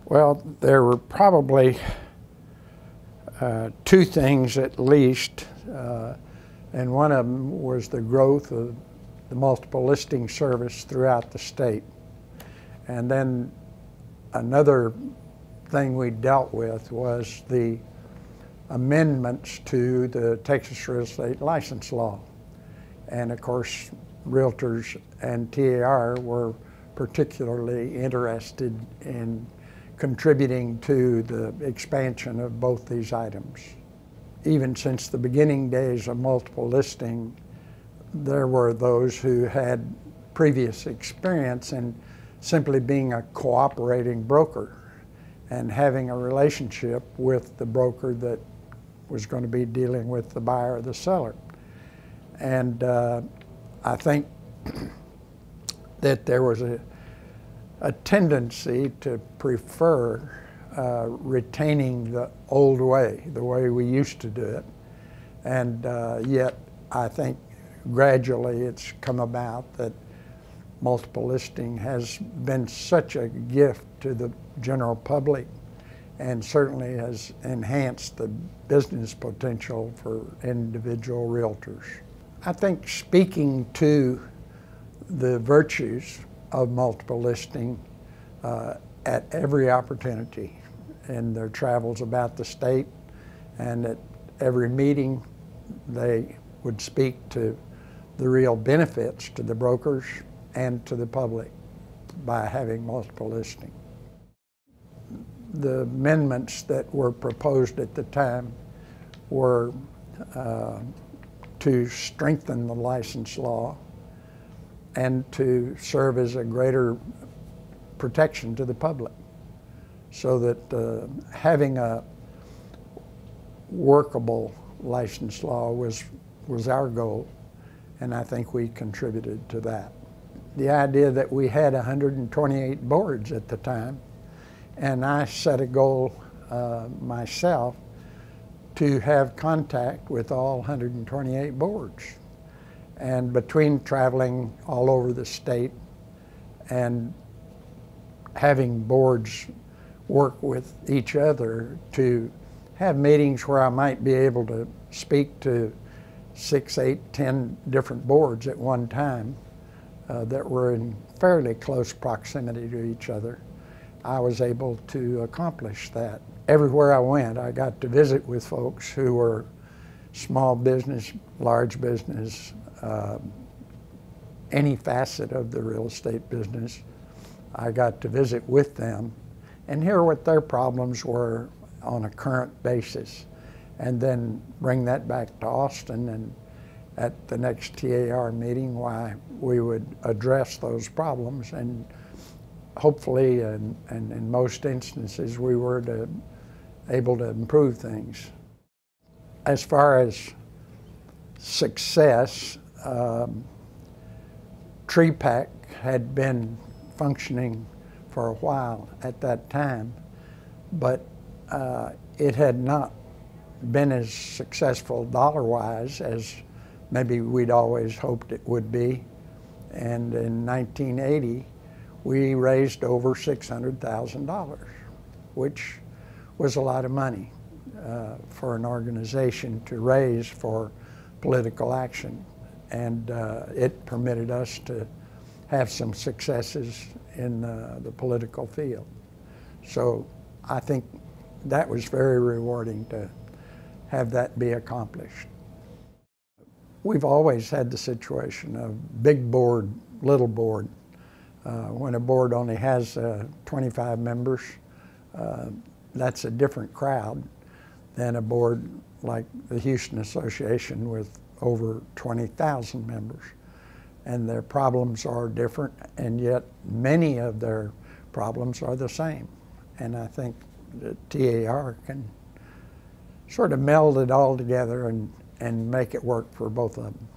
Well, there were probably two things at least, and one of them was the growth of the multiple listing service throughout the state. And then another thing we dealt with was the amendments to the Texas real estate license law. And of course, realtors and TAR were particularly interested in contributing to the expansion of both these items. Even since the beginning days of multiple listing, there were those who had previous experience in simply being a cooperating broker and having a relationship with the broker that was going to be dealing with the buyer or the seller. And I think that there was a tendency to prefer retaining the old way, the way we used to do it. And yet I think gradually it's come about that multiple listing has been such a gift to the general public and certainly has enhanced the business potential for individual realtors. I think speaking to the virtues of multiple listing at every opportunity in their travels about the state, and at every meeting they would speak to the real benefits to the brokers and to the public by having multiple listing. The amendments that were proposed at the time were to strengthen the license law and to serve as a greater protection to the public, so that having a workable license law was our goal, and I think we contributed to that. The idea that we had 128 boards at the time, and I set a goal myself to have contact with all 128 boards. And between traveling all over the state and having boards work with each other to have meetings where I might be able to speak to 6, 8, 10 different boards at one time that were in fairly close proximity to each other, I was able to accomplish that. Everywhere I went, I got to visit with folks who were small business, large business, any facet of the real estate business. I got to visit with them and hear what their problems were on a current basis, and then bring that back to Austin, and at the next TAR meeting why we would address those problems, and hopefully, and in most instances, we were able to improve things. As far as success, TREPAC had been functioning for a while at that time, but it had not been as successful dollar-wise as maybe we'd always hoped it would be. And in 1980, we raised over $600,000, which was a lot of money for an organization to raise for political action. And it permitted us to have some successes in the political field. So I think that was very rewarding to have that be accomplished. We've always had the situation of big board, little board. When a board only has 25 members, that's a different crowd than a board like the Houston Association with over 20,000 members. And their problems are different, and yet many of their problems are the same. And I think the TAR can sort of meld it all together and make it work for both of them.